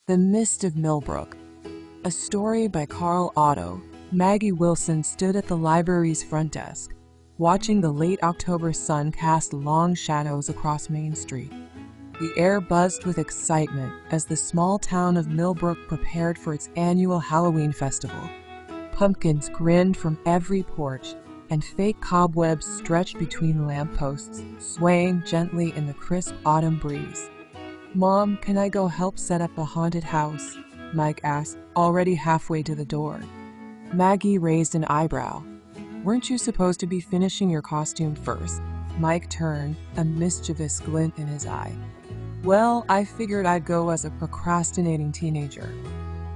The Mist of Millbrook, a story by Carl Otto. Maggie Wilson stood at the library's front desk, watching the late October sun cast long shadows across Main Street. The air buzzed with excitement as the small town of Millbrook prepared for its annual Halloween festival. Pumpkins grinned from every porch, and fake cobwebs stretched between lampposts, swaying gently in the crisp autumn breeze. "Mom, can I go help set up the haunted house?" Mike asked, already halfway to the door. Maggie raised an eyebrow. "Weren't you supposed to be finishing your costume first?" Mike turned, a mischievous glint in his eye. "Well, I figured I'd go as a procrastinating teenager.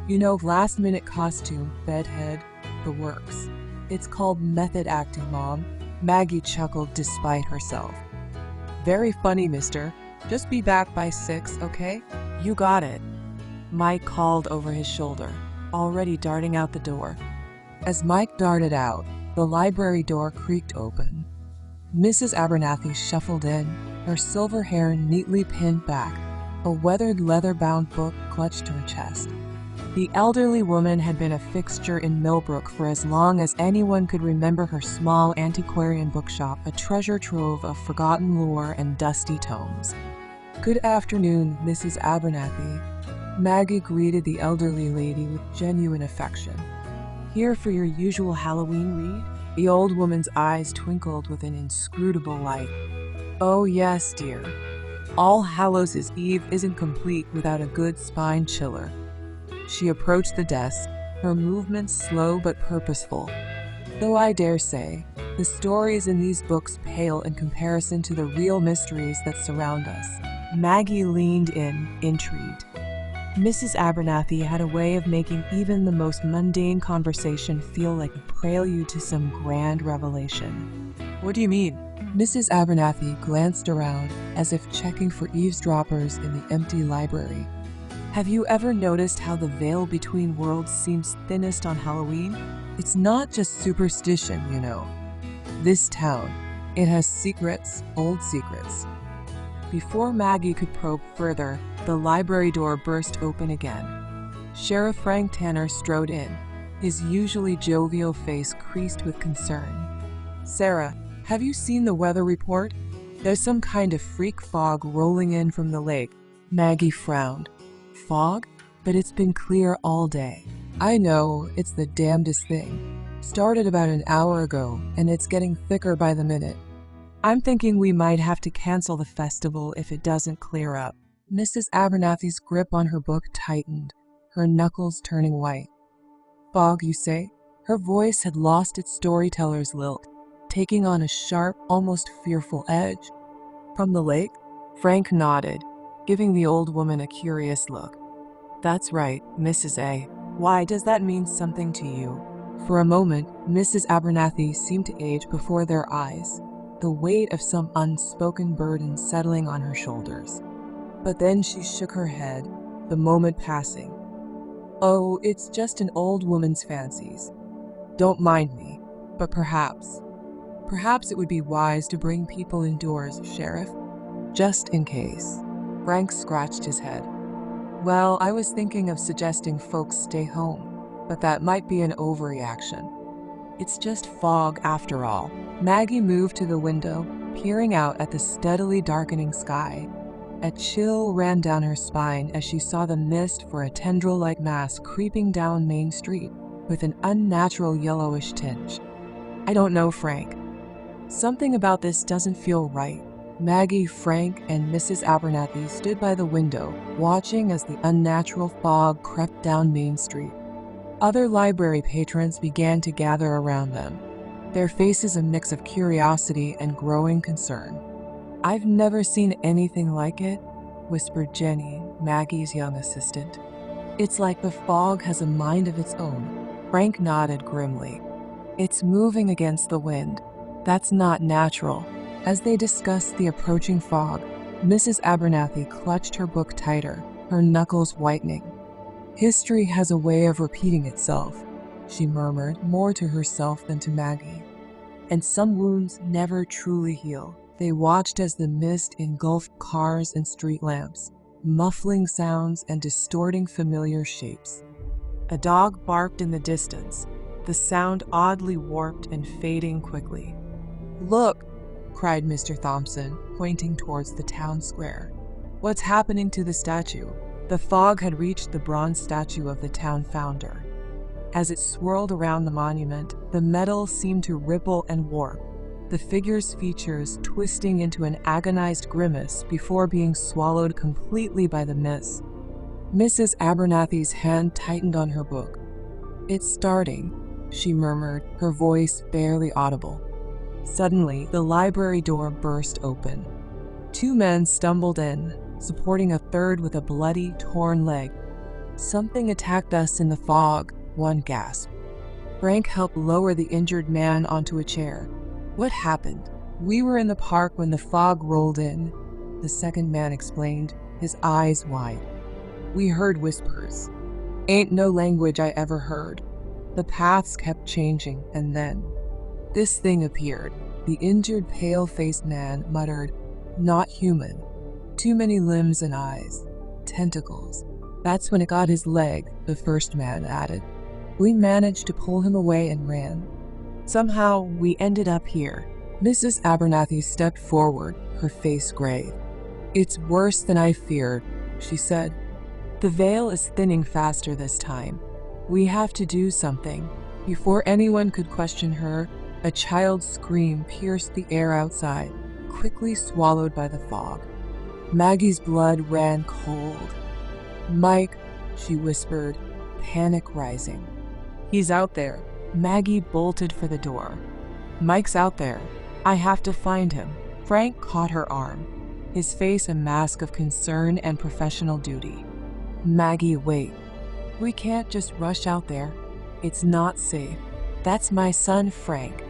You know, last-minute costume, bedhead, the works. It's called method acting, Mom." Maggie chuckled despite herself. "Very funny, mister. Just be back by 6, okay?" "You got it," Mike called over his shoulder, already darting out the door. As Mike darted out, the library door creaked open. Mrs. Abernathy shuffled in, her silver hair neatly pinned back, a weathered leather-bound book clutched to her chest. The elderly woman had been a fixture in Millbrook for as long as anyone could remember her small antiquarian bookshop, a treasure trove of forgotten lore and dusty tomes. "Good afternoon, Mrs. Abernathy." Maggie greeted the elderly lady with genuine affection. "Here for your usual Halloween read?" The old woman's eyes twinkled with an inscrutable light. "Oh yes, dear. All Hallows' Eve isn't complete without a good spine chiller." She approached the desk, her movements slow but purposeful. "Though I dare say, the stories in these books pale in comparison to the real mysteries that surround us." Maggie leaned in, intrigued. Mrs. Abernathy had a way of making even the most mundane conversation feel like a prelude to some grand revelation. "What do you mean?" Mrs. Abernathy glanced around, as if checking for eavesdroppers in the empty library. "Have you ever noticed how the veil between worlds seems thinnest on Halloween? It's not just superstition, you know. This town, it has secrets, old secrets." Before Maggie could probe further, the library door burst open again. Sheriff Frank Tanner strode in, his usually jovial face creased with concern. "Sarah, have you seen the weather report? There's some kind of freak fog rolling in from the lake." Maggie frowned. "Fog? But it's been clear all day." "I know, it's the damnedest thing. Started about an hour ago, and it's getting thicker by the minute. I'm thinking we might have to cancel the festival if it doesn't clear up." Mrs. Abernathy's grip on her book tightened, her knuckles turning white. "Fog, you say?" Her voice had lost its storyteller's lilt, taking on a sharp, almost fearful edge. "From the lake?" Frank nodded, giving the old woman a curious look. "That's right, Mrs. A. Why, does that mean something to you?" For a moment, Mrs. Abernathy seemed to age before their eyes, the weight of some unspoken burden settling on her shoulders. But then she shook her head, the moment passing. "Oh, it's just an old woman's fancies. Don't mind me, but perhaps it would be wise to bring people indoors, Sheriff, just in case." Frank scratched his head. "Well, I was thinking of suggesting folks stay home, but that might be an overreaction. It's just fog after all." Maggie moved to the window, peering out at the steadily darkening sky. A chill ran down her spine as she saw the mist for a tendril-like mass creeping down Main Street with an unnatural yellowish tinge. "I don't know, Frank. Something about this doesn't feel right." Maggie, Frank, and Mrs. Abernathy stood by the window, watching as the unnatural fog crept down Main Street. Other library patrons began to gather around them, their faces a mix of curiosity and growing concern. "I've never seen anything like it," whispered Jenny, Maggie's young assistant. "It's like the fog has a mind of its own." Frank nodded grimly. "It's moving against the wind. That's not natural." As they discussed the approaching fog, Mrs. Abernathy clutched her book tighter, her knuckles whitening. "History has a way of repeating itself," she murmured, more to herself than to Maggie. "And some wounds never truly heal." They watched as the mist engulfed cars and street lamps, muffling sounds and distorting familiar shapes. A dog barked in the distance, the sound oddly warped and fading quickly. "Look!" cried Mr. Thompson, pointing towards the town square. "What's happening to the statue?" The fog had reached the bronze statue of the town founder. As it swirled around the monument, the metal seemed to ripple and warp, the figure's features twisting into an agonized grimace before being swallowed completely by the mist. Mrs. Abernathy's hand tightened on her book. "It's starting," she murmured, her voice barely audible. Suddenly, the library door burst open. Two men stumbled in, supporting a third with a bloody, torn leg. "Something attacked us in the fog," one gasped. Frank helped lower the injured man onto a chair. "What happened?" "We were in the park when the fog rolled in," the second man explained, his eyes wide. "We heard whispers. Ain't no language I ever heard. The paths kept changing, and then this thing appeared." The injured, pale-faced man muttered, "Not human. Too many limbs and eyes. Tentacles. That's when it got his leg," the first man added. "We managed to pull him away and ran. Somehow, we ended up here." Mrs. Abernathy stepped forward, her face grave. "It's worse than I feared," she said. "The veil is thinning faster this time. We have to do something." Before anyone could question her, a child's scream pierced the air outside, quickly swallowed by the fog. Maggie's blood ran cold. "Mike," she whispered, panic rising. "He's out there." Maggie bolted for the door. "Mike's out there. I have to find him." Frank caught her arm, his face a mask of concern and professional duty. "Maggie, wait. We can't just rush out there. It's not safe. That's my son, Frank."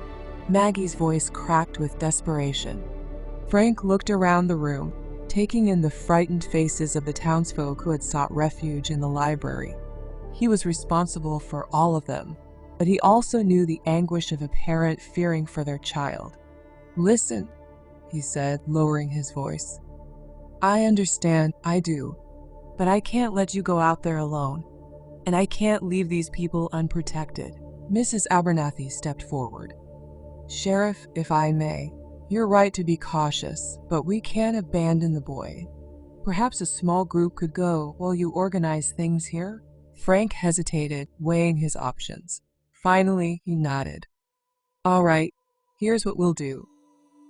Maggie's voice cracked with desperation. Frank looked around the room, taking in the frightened faces of the townsfolk who had sought refuge in the library. He was responsible for all of them, but he also knew the anguish of a parent fearing for their child. "Listen," he said, lowering his voice. "I understand, I do. But I can't let you go out there alone. And I can't leave these people unprotected." Mrs. Abernathy stepped forward. "Sheriff, if I may, you're right to be cautious, but we can't abandon the boy. Perhaps a small group could go while you organize things here?" Frank hesitated, weighing his options. Finally, he nodded. "All right, here's what we'll do.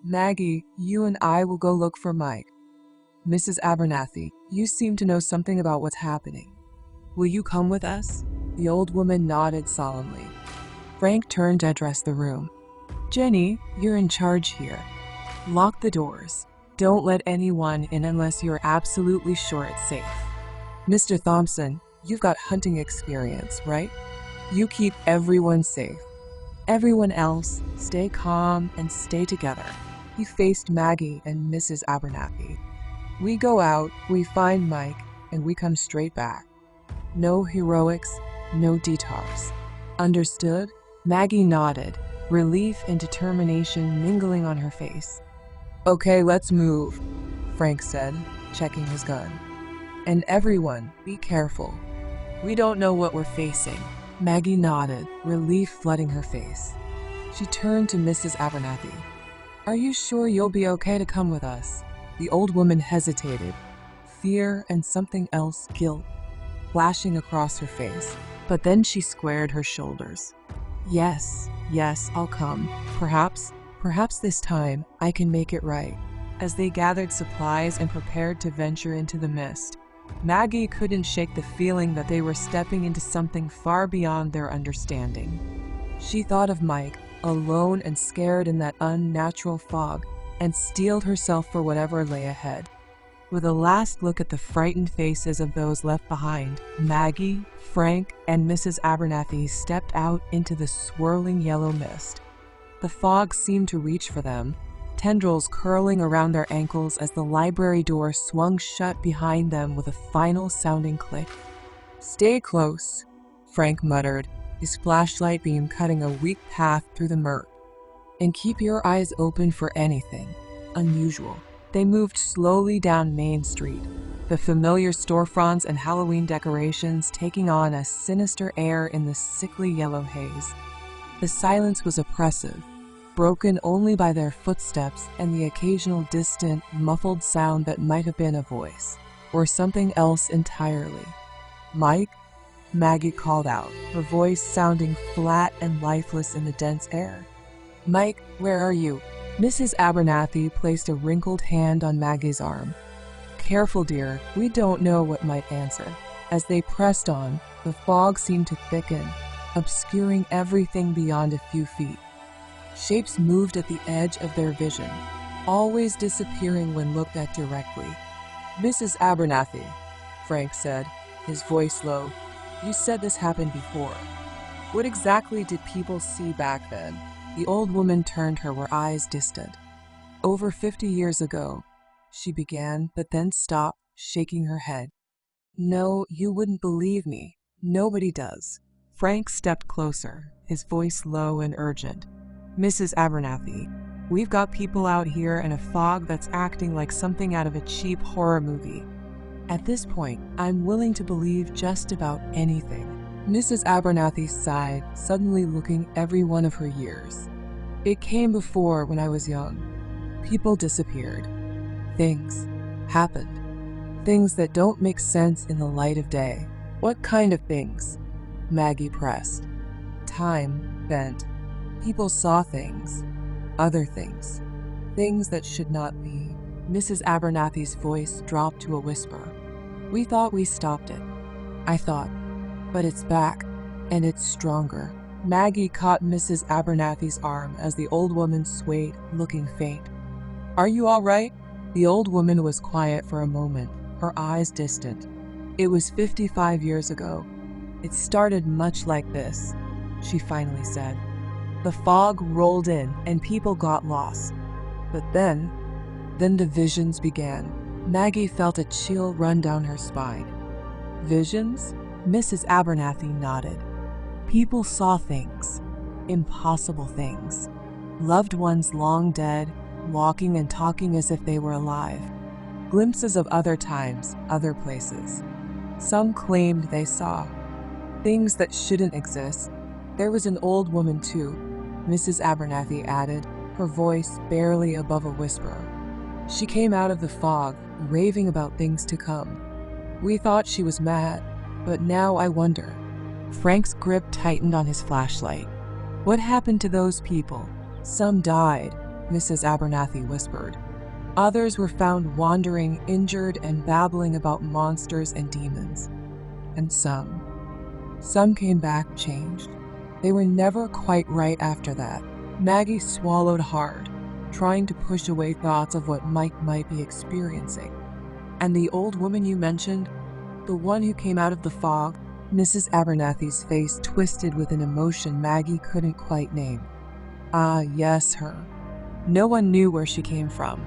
Maggie, you and I will go look for Mike. Mrs. Abernathy, you seem to know something about what's happening. Will you come with us?" The old woman nodded solemnly. Frank turned to address the room. "Jenny, you're in charge here. Lock the doors. Don't let anyone in unless you're absolutely sure it's safe. Mr. Thompson, you've got hunting experience, right? You keep everyone safe. Everyone else, stay calm and stay together." He faced Maggie and Mrs. Abernathy. "We go out, we find Mike, and we come straight back. No heroics, no detours. Understood?" Maggie nodded, relief and determination mingling on her face. "Okay, let's move," Frank said, checking his gun. "And everyone, be careful. We don't know what we're facing." Maggie nodded, relief flooding her face. She turned to Mrs. Abernathy. "Are you sure you'll be okay to come with us?" The old woman hesitated, fear and something else, guilt, flashing across her face. But then she squared her shoulders. Yes, I'll come. Perhaps this time I can make it right." As they gathered supplies and prepared to venture into the mist, Maggie couldn't shake the feeling that they were stepping into something far beyond their understanding. She thought of Mike, alone and scared in that unnatural fog, and steeled herself for whatever lay ahead. With a last look at the frightened faces of those left behind, Maggie, Frank, and Mrs. Abernathy stepped out into the swirling yellow mist. The fog seemed to reach for them, tendrils curling around their ankles as the library door swung shut behind them with a final sounding click. "Stay close," Frank muttered, his flashlight beam cutting a weak path through the murk. "And keep your eyes open for anything unusual." They moved slowly down Main Street, the familiar storefronts and Halloween decorations taking on a sinister air in the sickly yellow haze. The silence was oppressive, broken only by their footsteps and the occasional distant, muffled sound that might have been a voice, or something else entirely. "Mike?" Maggie called out, her voice sounding flat and lifeless in the dense air. "Mike, where are you?" Mrs. Abernathy placed a wrinkled hand on Maggie's arm. "Careful, dear, we don't know what might answer." As they pressed on, the fog seemed to thicken, obscuring everything beyond a few feet. Shapes moved at the edge of their vision, always disappearing when looked at directly. "Mrs. Abernathy," Frank said, his voice low, "you said this happened before. What exactly did people see back then?" The old woman turned her eyes distant. "Over 50 years ago," she began, but then stopped, shaking her head. "No, you wouldn't believe me. Nobody does." Frank stepped closer, his voice low and urgent. "Mrs. Abernathy, we've got people out here in a fog that's acting like something out of a cheap horror movie. At this point, I'm willing to believe just about anything." Mrs. Abernathy sighed, suddenly looking every one of her years. "It came before when I was young. People disappeared. Things happened. Things that don't make sense in the light of day." "What kind of things?" Maggie pressed. "Time bent. People saw things. Other things. Things that should not be." Mrs. Abernathy's voice dropped to a whisper. "We thought we stopped it. I thought. But it's back, and it's stronger." Maggie caught Mrs. Abernathy's arm as the old woman swayed, looking faint. "Are you all right?" The old woman was quiet for a moment, her eyes distant. "It was 55 years ago. It started much like this," she finally said. "The fog rolled in, and people got lost. But then the visions began." Maggie felt a chill run down her spine. "Visions?" Mrs. Abernathy nodded. "People saw things. Impossible things. Loved ones long dead, walking and talking as if they were alive. Glimpses of other times, other places. Some claimed they saw things that shouldn't exist. There was an old woman too," Mrs. Abernathy added, her voice barely above a whisper. "She came out of the fog, raving about things to come. We thought she was mad, but now I wonder." Frank's grip tightened on his flashlight. "What happened to those people?" "Some died," Mrs. Abernathy whispered. "Others were found wandering, injured, and babbling about monsters and demons. And some came back changed. They were never quite right after that." Maggie swallowed hard, trying to push away thoughts of what Mike might be experiencing. "And the old woman you mentioned, the one who came out of the fog?" Mrs. Abernathy's face twisted with an emotion Maggie couldn't quite name. "Ah, yes, her. No one knew where she came from.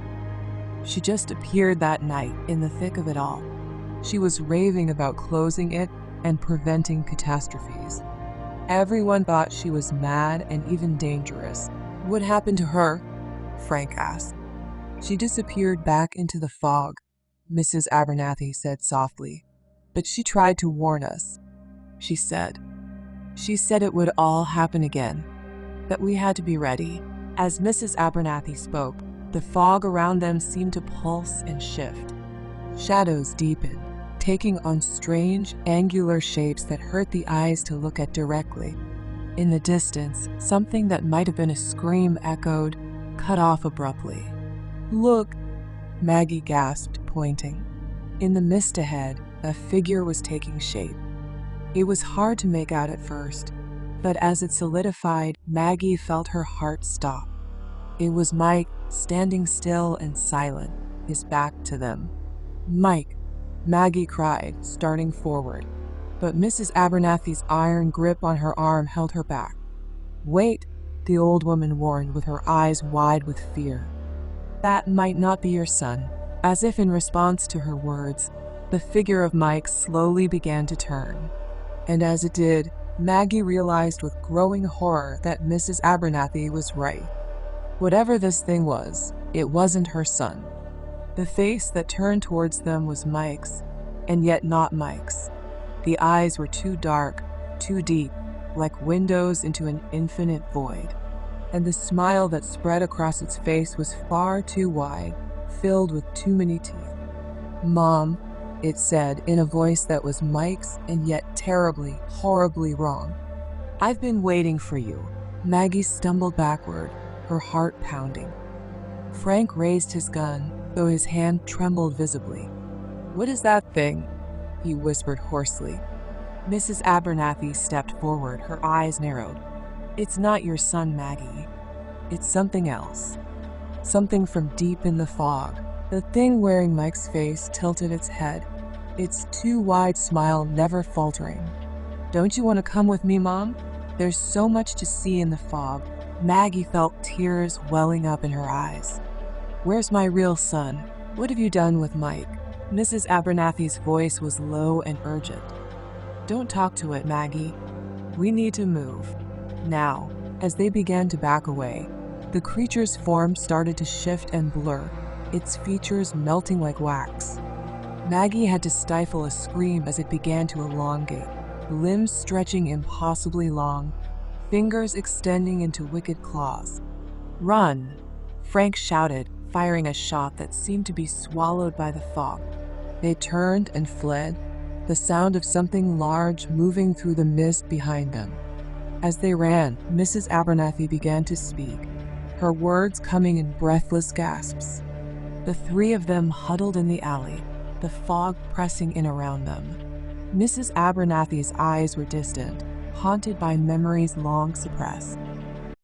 She just appeared that night in the thick of it all. She was raving about closing it and preventing catastrophes. Everyone thought she was mad and even dangerous." "What happened to her?" Frank asked. "She disappeared back into the fog," Mrs. Abernathy said softly. "But she tried to warn us. She said it would all happen again, that we had to be ready." As Mrs. Abernathy spoke, the fog around them seemed to pulse and shift. Shadows deepened, taking on strange, angular shapes that hurt the eyes to look at directly. In the distance, something that might have been a scream echoed, cut off abruptly. "Look!" Maggie gasped, pointing. In the mist ahead, a figure was taking shape. It was hard to make out at first, but as it solidified, Maggie felt her heart stop. It was Mike, standing still and silent, his back to them. "Mike!" Maggie cried, starting forward, but Mrs. Abernathy's iron grip on her arm held her back. "Wait," the old woman warned with her eyes wide with fear. "That might not be your son." As if in response to her words, the figure of Mike slowly began to turn. And as it did, Maggie realized with growing horror that Mrs. Abernathy was right. Whatever this thing was, it wasn't her son. The face that turned towards them was Mike's, and yet not Mike's. The eyes were too dark, too deep, like windows into an infinite void. And the smile that spread across its face was far too wide, filled with too many teeth. "Mom," it said in a voice that was Mike's and yet terribly, horribly wrong. "I've been waiting for you." Maggie stumbled backward, her heart pounding. Frank raised his gun, though his hand trembled visibly. "What is that thing?" he whispered hoarsely. Mrs. Abernathy stepped forward, her eyes narrowed. "It's not your son, Maggie. It's something else. Something from deep in the fog." The thing wearing Mike's face tilted its head, its too wide smile never faltering. "Don't you want to come with me, Mom? There's so much to see in the fog." Maggie felt tears welling up in her eyes. "Where's my real son? What have you done with Mike?" Mrs. Abernathy's voice was low and urgent. "Don't talk to it, Maggie. We need to move. Now." As they began to back away, the creature's form started to shift and blur, its features melting like wax. Maggie had to stifle a scream as it began to elongate, limbs stretching impossibly long, fingers extending into wicked claws. "Run!" Frank shouted, firing a shot that seemed to be swallowed by the fog. They turned and fled, the sound of something large moving through the mist behind them. As they ran, Mrs. Abernathy began to speak, her words coming in breathless gasps. The three of them huddled in the alley, the fog pressing in around them. Mrs. Abernathy's eyes were distant, haunted by memories long suppressed.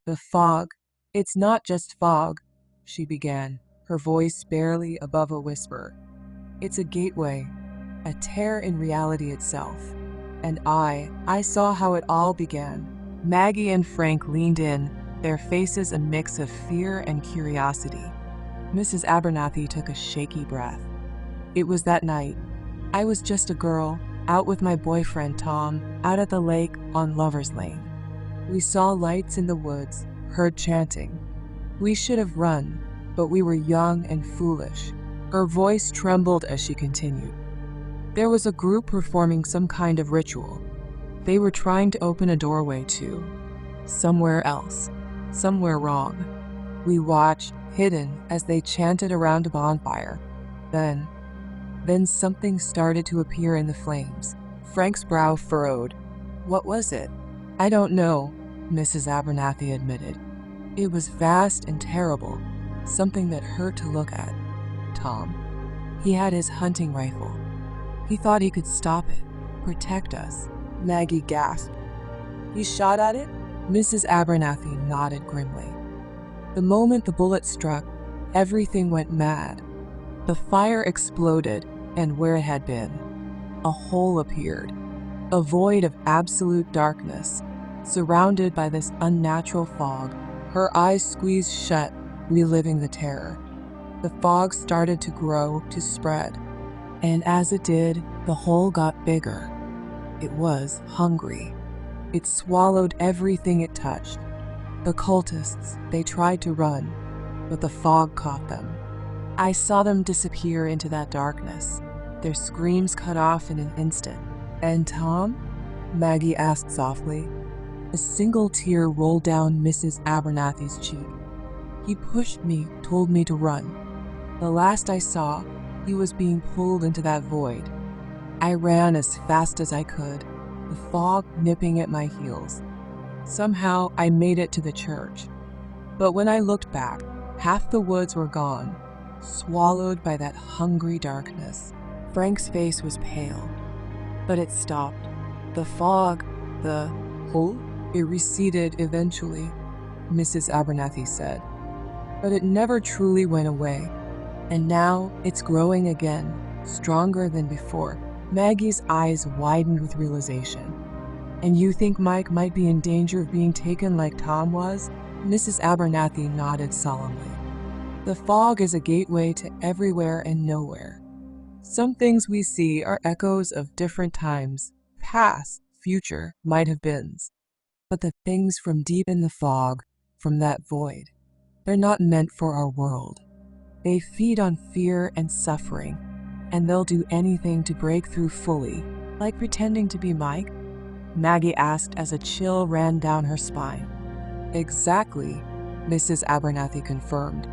"The fog. It's not just fog," she began, her voice barely above a whisper. "It's a gateway, a tear in reality itself. And I saw how it all began." Maggie and Frank leaned in, their faces a mix of fear and curiosity. Mrs. Abernathy took a shaky breath. "It was that night. I was just a girl, out with my boyfriend Tom, out at the lake on Lover's Lane. We saw lights in the woods, heard chanting. We should have run, but we were young and foolish." Her voice trembled as she continued. "There was a group performing some kind of ritual. They were trying to open a doorway to somewhere else, somewhere wrong. We watched, hidden, as they chanted around a bonfire. Then something started to appear in the flames." Frank's brow furrowed. "What was it?" "I don't know," Mrs. Abernathy admitted. "It was vast and terrible, something that hurt to look at. Tom. He had his hunting rifle. He thought he could stop it, protect us." Maggie gasped. "He shot at it?" Mrs. Abernathy nodded grimly. "The moment the bullet struck, everything went mad. The fire exploded, and where it had been, a hole appeared, a void of absolute darkness, surrounded by this unnatural fog." Her eyes squeezed shut, reliving the terror. The fog started to grow, to spread, and as it did, the hole got bigger. It was hungry. It swallowed everything it touched. The cultists, they tried to run, but the fog caught them. I saw them disappear into that darkness, their screams cut off in an instant. "And Tom?" Maggie asked softly. A single tear rolled down Mrs. Abernathy's cheek. "He pushed me, told me to run. The last I saw, he was being pulled into that void. I ran as fast as I could, the fog nipping at my heels. Somehow, I made it to the church. But when I looked back, half the woods were gone, swallowed by that hungry darkness." Frank's face was pale, but it stopped. "The fog, the hole, it receded eventually," Mrs. Abernathy said. "But it never truly went away. And now it's growing again, stronger than before." Maggie's eyes widened with realization. "And you think Mike might be in danger of being taken like Tom was?" Mrs. Abernathy nodded solemnly. "The fog is a gateway to everywhere and nowhere. Some things we see are echoes of different times, past, future, might have beens. But the things from deep in the fog, from that void, they're not meant for our world. They feed on fear and suffering, and they'll do anything to break through fully, like pretending to be Mike. Maggie asked as a chill ran down her spine. Exactly, Mrs. Abernathy confirmed.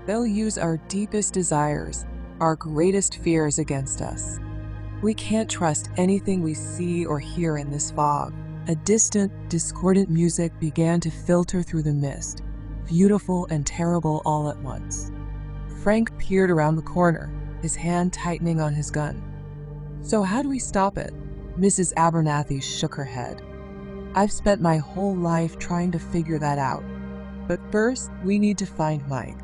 They'll use our deepest desires, our greatest fears against us. We can't trust anything we see or hear in this fog. A distant, discordant music began to filter through the mist, beautiful and terrible all at once. Frank peered around the corner, his hand tightening on his gun. So how do we stop it? Mrs. Abernathy shook her head. I've spent my whole life trying to figure that out. But first, we need to find Mike.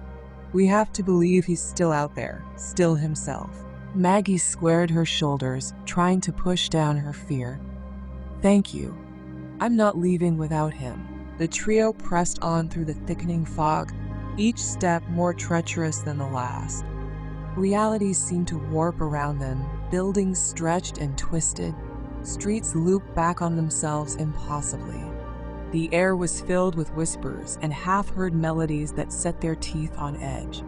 We have to believe he's still out there, still himself. Maggie squared her shoulders, trying to push down her fear. Thank you. I'm not leaving without him. The trio pressed on through the thickening fog, each step more treacherous than the last. Reality seemed to warp around them, buildings stretched and twisted, streets looped back on themselves impossibly. The air was filled with whispers and half-heard melodies that set their teeth on edge.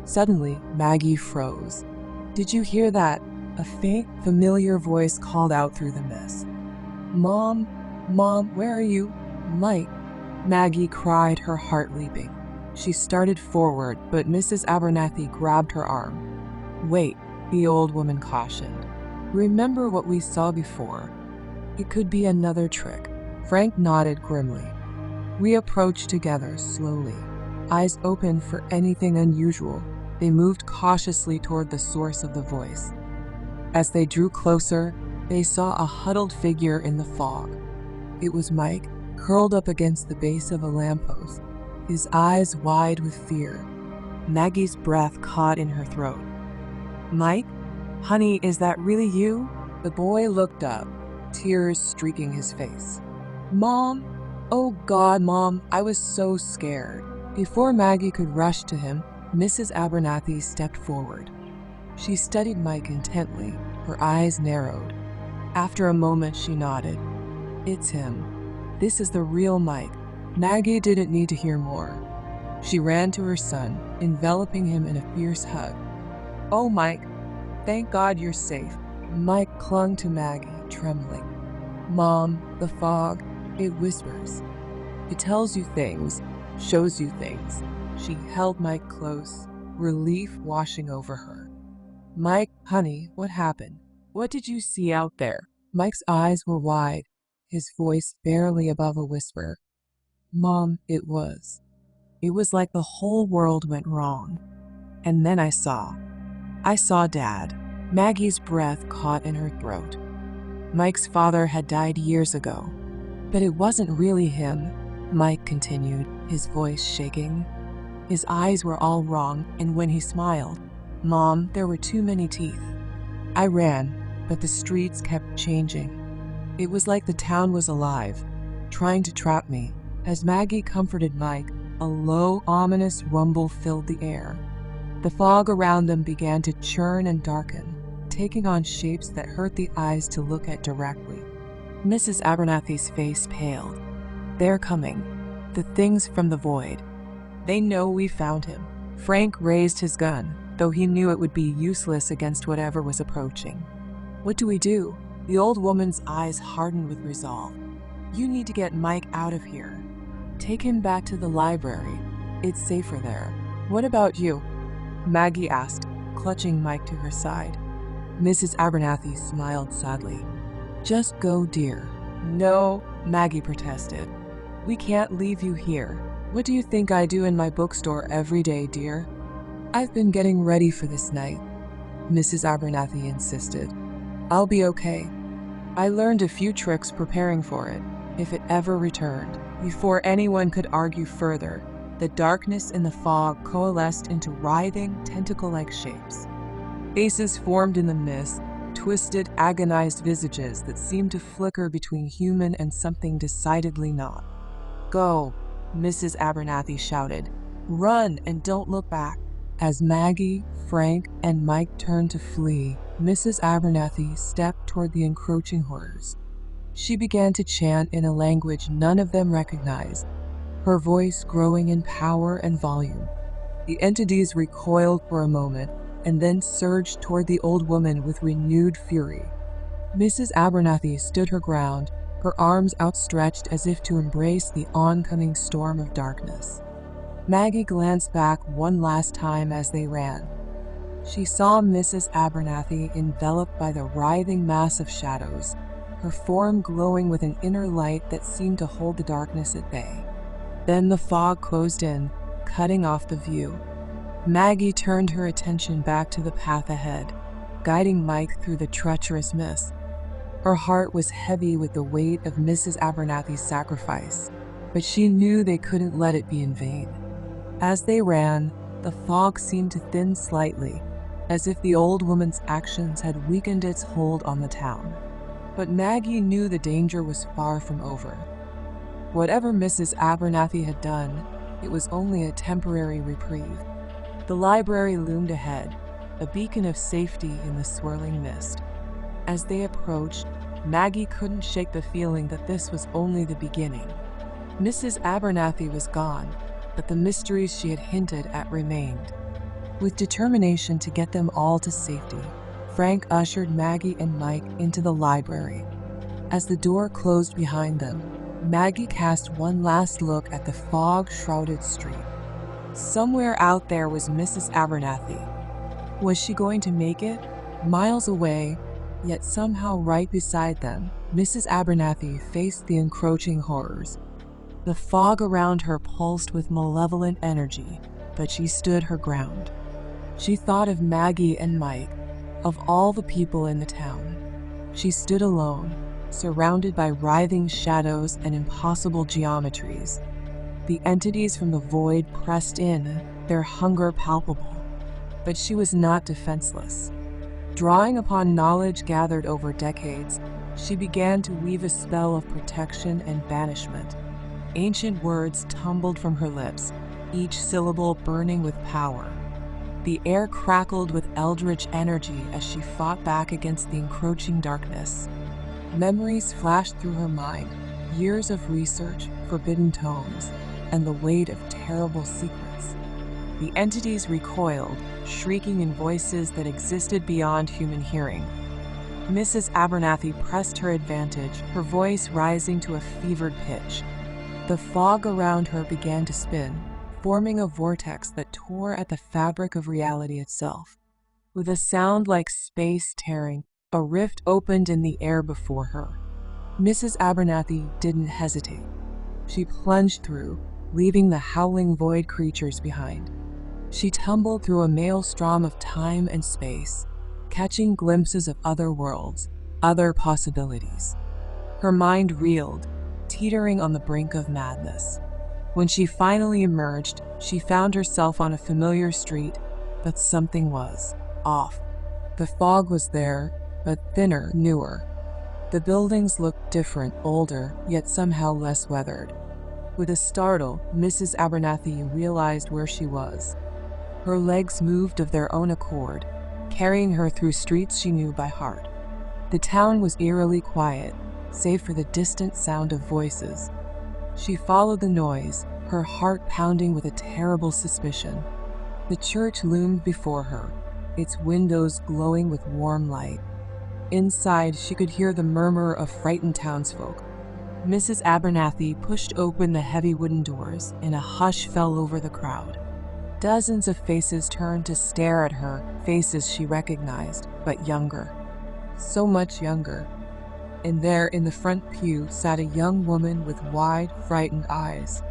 Suddenly, Maggie froze. Did you hear that? A faint, familiar voice called out through the mist. Mom, where are you? Mike. Maggie cried, her heart leaping. She started forward, but Mrs. Abernathy grabbed her arm. Wait, the old woman cautioned. Remember what we saw before. It could be another trick. Frank nodded grimly. We approached together slowly, eyes open for anything unusual. They moved cautiously toward the source of the voice. As they drew closer, they saw a huddled figure in the fog. It was Mike, curled up against the base of a lamppost, his eyes wide with fear. Maggie's breath caught in her throat. Mike? Honey, is that really you? The boy looked up, tears streaking his face. Mom? Oh God, Mom, I was so scared. Before Maggie could rush to him, Mrs. Abernathy stepped forward. She studied Mike intently, her eyes narrowed. After a moment, she nodded. It's him. This is the real Mike. Maggie didn't need to hear more. She ran to her son, enveloping him in a fierce hug. Oh, Mike, thank God you're safe. Mike clung to Maggie, trembling. Mom, the fog, it whispers. It tells you things, shows you things. She held Mike close, relief washing over her. Mike, honey, what happened? What did you see out there? Mike's eyes were wide, his voice barely above a whisper. Mom, it was like the whole world went wrong. And then I saw Dad. Maggie's breath caught in her throat. Mike's father had died years ago, but it wasn't really him, Mike continued, his voice shaking. His eyes were all wrong, and when he smiled, Mom, there were too many teeth. I ran, but the streets kept changing. It was like the town was alive, trying to trap me. As Maggie comforted Mike, a low, ominous rumble filled the air. The fog around them began to churn and darken, taking on shapes that hurt the eyes to look at directly. Mrs. Abernathy's face paled. They're coming. The things from the void. They know we found him. Frank raised his gun, though he knew it would be useless against whatever was approaching. What do we do? The old woman's eyes hardened with resolve. You need to get Mike out of here. Take him back to the library. It's safer there. What about you? Maggie asked, clutching Mike to her side. Mrs. Abernathy smiled sadly. Just go, dear. No, Maggie protested. We can't leave you here. What do you think I do in my bookstore every day, dear? I've been getting ready for this night, Mrs. Abernathy insisted. I'll be okay. I learned a few tricks preparing for it, if it ever returned. Before anyone could argue further, the darkness in the fog coalesced into writhing, tentacle-like shapes. Faces formed in the mist, twisted, agonized visages that seemed to flicker between human and something decidedly not. Go, Mrs. Abernathy shouted. Run and don't look back. As Maggie, Frank, and Mike turned to flee, Mrs. Abernathy stepped toward the encroaching horrors. She began to chant in a language none of them recognized, her voice growing in power and volume. The entities recoiled for a moment and then surged toward the old woman with renewed fury. Mrs. Abernathy stood her ground, her arms outstretched as if to embrace the oncoming storm of darkness. Maggie glanced back one last time as they ran. She saw Mrs. Abernathy enveloped by the writhing mass of shadows, her form glowing with an inner light that seemed to hold the darkness at bay. Then the fog closed in, cutting off the view. Maggie turned her attention back to the path ahead, guiding Mike through the treacherous mist. Her heart was heavy with the weight of Mrs. Abernathy's sacrifice, but she knew they couldn't let it be in vain. As they ran, the fog seemed to thin slightly, as if the old woman's actions had weakened its hold on the town. But Maggie knew the danger was far from over. Whatever Mrs. Abernathy had done, it was only a temporary reprieve. The library loomed ahead, a beacon of safety in the swirling mist. As they approached, Maggie couldn't shake the feeling that this was only the beginning. Mrs. Abernathy was gone, but the mysteries she had hinted at remained. With determination to get them all to safety, Frank ushered Maggie and Mike into the library. As the door closed behind them, Maggie cast one last look at the fog-shrouded street. Somewhere out there was Mrs. Abernathy. Was she going to make it? Miles away, yet somehow right beside them, Mrs. Abernathy faced the encroaching horrors. The fog around her pulsed with malevolent energy, but she stood her ground. She thought of Maggie and Mike, of all the people in the town. She stood alone, surrounded by writhing shadows and impossible geometries. The entities from the void pressed in, their hunger palpable. But she was not defenseless. Drawing upon knowledge gathered over decades, she began to weave a spell of protection and banishment. Ancient words tumbled from her lips, each syllable burning with power. The air crackled with eldritch energy as she fought back against the encroaching darkness. Memories flashed through her mind, years of research, forbidden tomes, and the weight of terrible secrets. The entities recoiled, shrieking in voices that existed beyond human hearing. Mrs. Abernathy pressed her advantage, her voice rising to a fevered pitch. The fog around her began to spin, forming a vortex that tore at the fabric of reality itself. With a sound like space tearing, a rift opened in the air before her. Mrs. Abernathy didn't hesitate. She plunged through, leaving the howling void creatures behind. She tumbled through a maelstrom of time and space, catching glimpses of other worlds, other possibilities. Her mind reeled, teetering on the brink of madness. When she finally emerged, she found herself on a familiar street, but something was off. The fog was there, but thinner, newer. The buildings looked different, older, yet somehow less weathered. With a startle, Mrs. Abernathy realized where she was. Her legs moved of their own accord, carrying her through streets she knew by heart. The town was eerily quiet, save for the distant sound of voices. She followed the noise, her heart pounding with a terrible suspicion. The church loomed before her, its windows glowing with warm light. Inside, she could hear the murmur of frightened townsfolk. Mrs. Abernathy pushed open the heavy wooden doors, and a hush fell over the crowd. Dozens of faces turned to stare at her, faces she recognized, but younger. So much younger. And there, in the front pew, sat a young woman with wide, frightened eyes.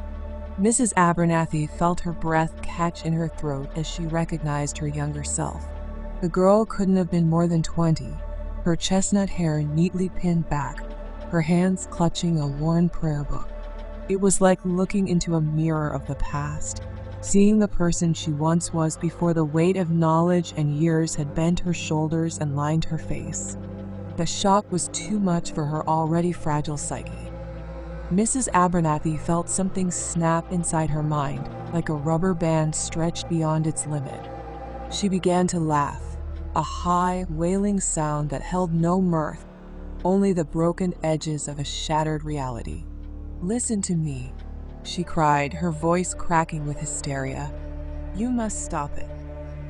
Mrs. Abernathy felt her breath catch in her throat as she recognized her younger self. The girl couldn't have been more than 20, her chestnut hair neatly pinned back, her hands clutching a worn prayer book. It was like looking into a mirror of the past, seeing the person she once was before the weight of knowledge and years had bent her shoulders and lined her face. The shock was too much for her already fragile psyche. Mrs. Abernathy felt something snap inside her mind, like a rubber band stretched beyond its limit. She began to laugh, a high, wailing sound that held no mirth, only the broken edges of a shattered reality. "Listen to me," she cried, her voice cracking with hysteria. You must stop it.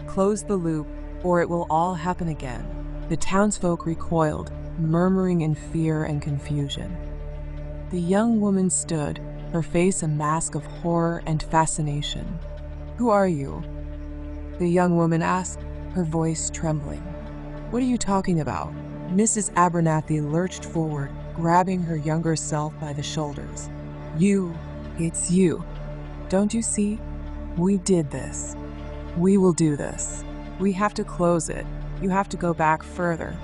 Close the loop, or it will all happen again." The townsfolk recoiled, murmuring in fear and confusion. The young woman stood, her face a mask of horror and fascination. "Who are you?" the young woman asked, her voice trembling. "What are you talking about?" Mrs. Abernathy lurched forward, grabbing her younger self by the shoulders. It's you. Don't you see? We did this. We will do this. We have to close it. You have to go back further.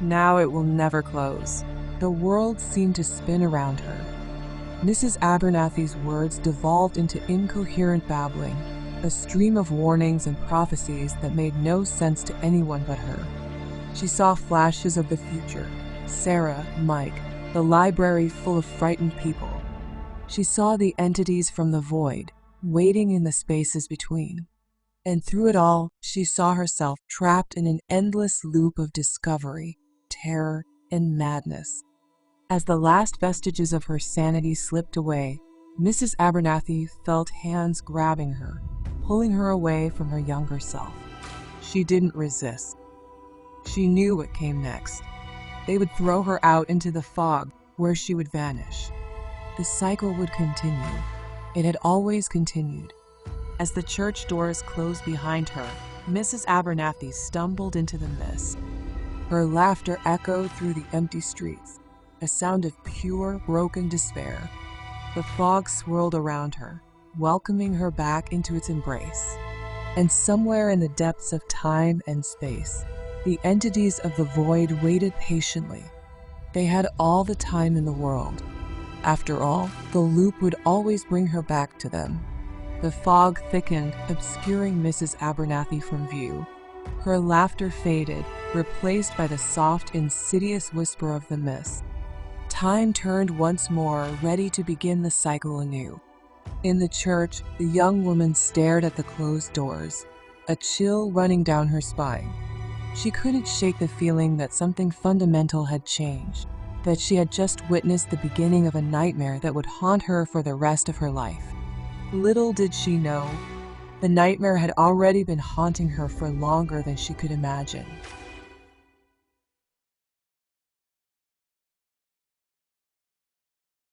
Now it will never close." The world seemed to spin around her. Mrs. Abernathy's words devolved into incoherent babbling, a stream of warnings and prophecies that made no sense to anyone but her. She saw flashes of the future, Sarah, Mike, the library full of frightened people. She saw the entities from the void, waiting in the spaces between. And through it all, she saw herself trapped in an endless loop of discovery, terror, and madness. As the last vestiges of her sanity slipped away, Mrs. Abernathy felt hands grabbing her, pulling her away from her younger self. She didn't resist. She knew what came next. They would throw her out into the fog, where she would vanish. The cycle would continue. It had always continued. As the church doors closed behind her, Mrs. Abernathy stumbled into the mist. Her laughter echoed through the empty streets, a sound of pure, broken despair. The fog swirled around her, welcoming her back into its embrace. And somewhere in the depths of time and space, the entities of the void waited patiently. They had all the time in the world. After all, the loop would always bring her back to them. The fog thickened, obscuring Mrs. Abernathy from view. Her laughter faded, replaced by the soft, insidious whisper of the mist. Time turned once more, ready to begin the cycle anew. In the church, the young woman stared at the closed doors, a chill running down her spine. She couldn't shake the feeling that something fundamental had changed, that she had just witnessed the beginning of a nightmare that would haunt her for the rest of her life. Little did she know, the nightmare had already been haunting her for longer than she could imagine.